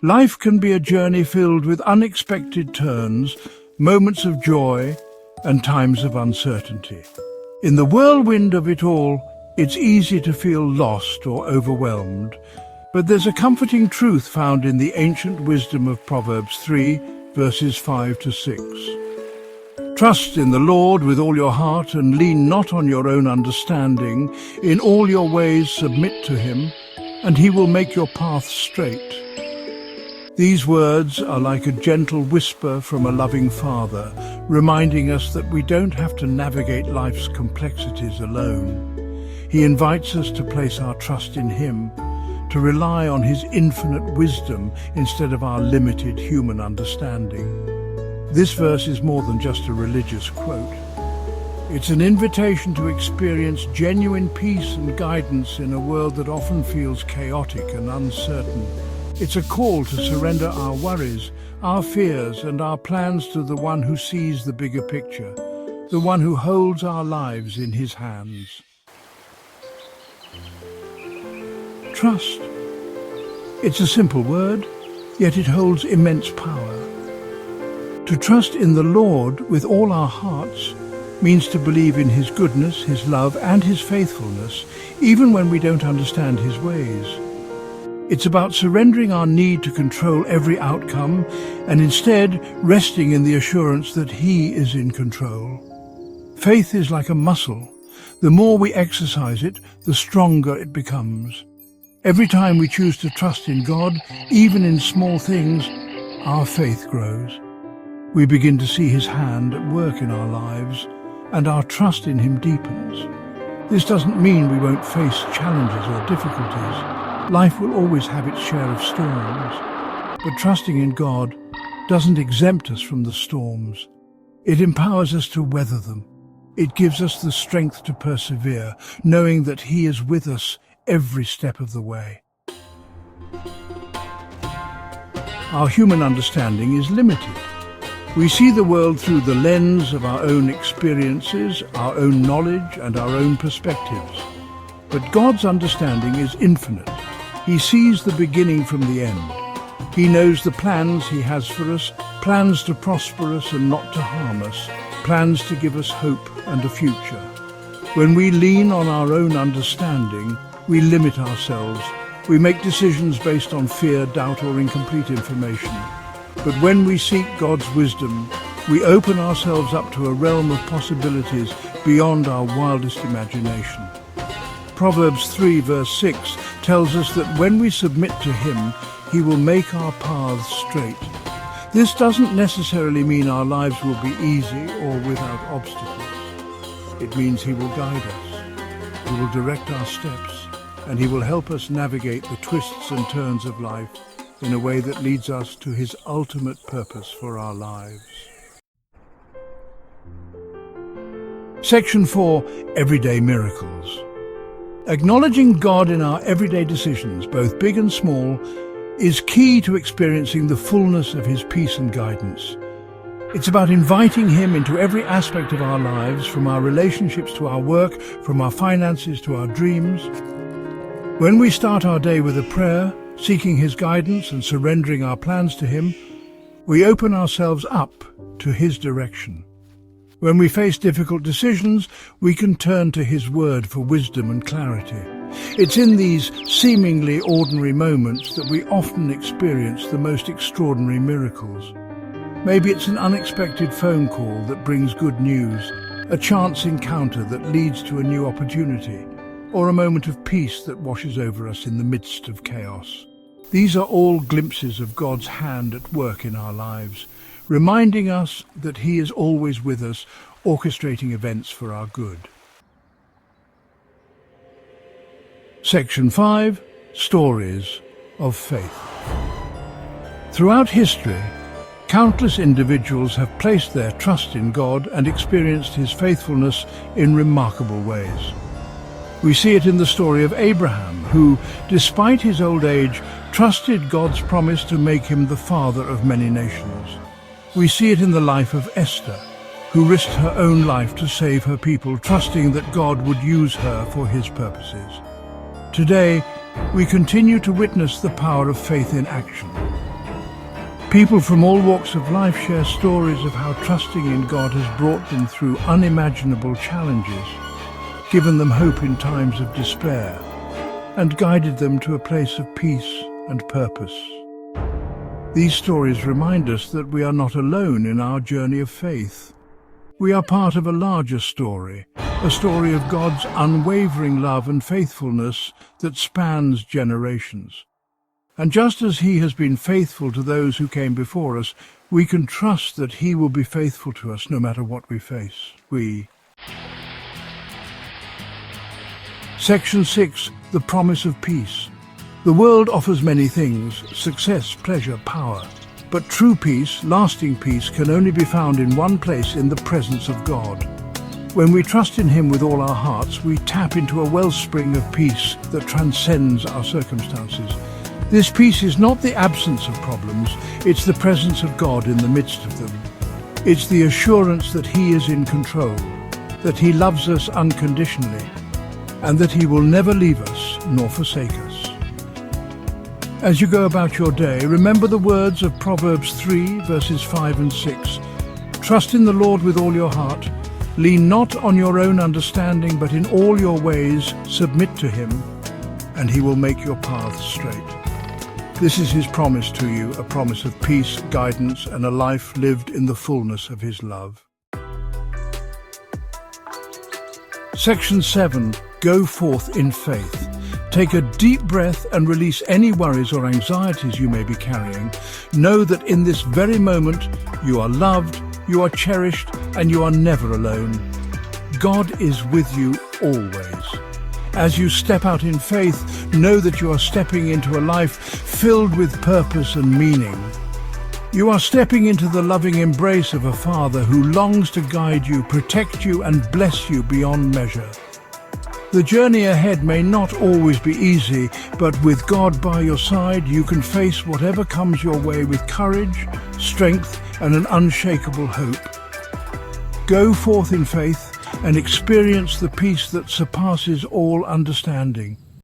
Life can be a journey filled with unexpected turns, moments of joy, and times of uncertainty. In the whirlwind of it all, it's easy to feel lost or overwhelmed, but there's a comforting truth found in the ancient wisdom of Proverbs 3, verses 5 to 6. Trust in the Lord with all your heart and lean not on your own understanding. In all your ways submit to him, and he will make your paths straight. These words are like a gentle whisper from a loving Father, reminding us that we don't have to navigate life's complexities alone. He invites us to place our trust in him, to rely on his infinite wisdom instead of our limited human understanding. This verse is more than just a religious quote. It's an invitation to experience genuine peace and guidance in a world that often feels chaotic and uncertain. It's a call to surrender our worries, our fears, and our plans to the one who sees the bigger picture, the one who holds our lives in his hands. Trust. It's a simple word, yet it holds immense power. To trust in the Lord with all our hearts means to believe in his goodness, his love, and his faithfulness, even when we don't understand his ways. It's about surrendering our need to control every outcome and instead resting in the assurance that he is in control. Faith is like a muscle. The more we exercise it, the stronger it becomes. Every time we choose to trust in God, even in small things, our faith grows. We begin to see his hand at work in our lives, and our trust in him deepens. This doesn't mean we won't face challenges or difficulties. Life will always have its share of storms, but trusting in God doesn't exempt us from the storms. It empowers us to weather them. It gives us the strength to persevere, knowing that he is with us every step of the way. Our human understanding is limited. We see the world through the lens of our own experiences, our own knowledge, and our own perspectives. But God's understanding is infinite. He sees the beginning from the end. He knows the plans he has for us, plans to prosper us and not to harm us, plans to give us hope and a future. When we lean on our own understanding, we limit ourselves. We make decisions based on fear, doubt, or incomplete information. But when we seek God's wisdom, we open ourselves up to a realm of possibilities beyond our wildest imagination. Proverbs 3 verse 6 tells us that when we submit to him, he will make our paths straight. This doesn't necessarily mean our lives will be easy or without obstacles. It means he will guide us, he will direct our steps, and he will help us navigate the twists and turns of life in a way that leads us to his ultimate purpose for our lives. Section 4. Everyday Miracles. Acknowledging God in our everyday decisions, both big and small, is key to experiencing the fullness of his peace and guidance. It's about inviting him into every aspect of our lives, from our relationships to our work, from our finances to our dreams. When we start our day with a prayer, seeking his guidance and surrendering our plans to him, we open ourselves up to his direction. When we face difficult decisions, we can turn to his word for wisdom and clarity. It's in these seemingly ordinary moments that we often experience the most extraordinary miracles. Maybe it's an unexpected phone call that brings good news, a chance encounter that leads to a new opportunity, or a moment of peace that washes over us in the midst of chaos. These are all glimpses of God's hand at work in our lives, reminding us that he is always with us, orchestrating events for our good. Section 5. Stories of Faith. Throughout history, countless individuals have placed their trust in God and experienced his faithfulness in remarkable ways. We see it in the story of Abraham, who, despite his old age, trusted God's promise to make him the father of many nations. We see it in the life of Esther, who risked her own life to save her people, trusting that God would use her for his purposes. Today, we continue to witness the power of faith in action. People from all walks of life share stories of how trusting in God has brought them through unimaginable challenges, given them hope in times of despair, and guided them to a place of peace and purpose. These stories remind us that we are not alone in our journey of faith. We are part of a larger story, a story of God's unwavering love and faithfulness that spans generations. And just as He has been faithful to those who came before us, we can trust that He will be faithful to us no matter what we face. Section 6. The Promise of Peace. The world offers many things: success, pleasure, power. But true peace, lasting peace, can only be found in one place: in the presence of God. When we trust in Him with all our hearts, we tap into a wellspring of peace that transcends our circumstances. This peace is not the absence of problems, it's the presence of God in the midst of them. It's the assurance that He is in control, that He loves us unconditionally, and that He will never leave us nor forsake us. As you go about your day, remember the words of Proverbs 3, verses 5 and 6. Trust in the Lord with all your heart. Lean not on your own understanding, but in all your ways submit to Him, and He will make your paths straight. This is His promise to you, a promise of peace, guidance, and a life lived in the fullness of His love. Section 7. Go forth in faith. Take a deep breath and release any worries or anxieties you may be carrying. Know that in this very moment you are loved, you are cherished, and you are never alone. God is with you always. As you step out in faith, know that you are stepping into a life filled with purpose and meaning. You are stepping into the loving embrace of a Father who longs to guide you, protect you, and bless you beyond measure. The journey ahead may not always be easy, but with God by your side, you can face whatever comes your way with courage, strength, and an unshakable hope. Go forth in faith and experience the peace that surpasses all understanding.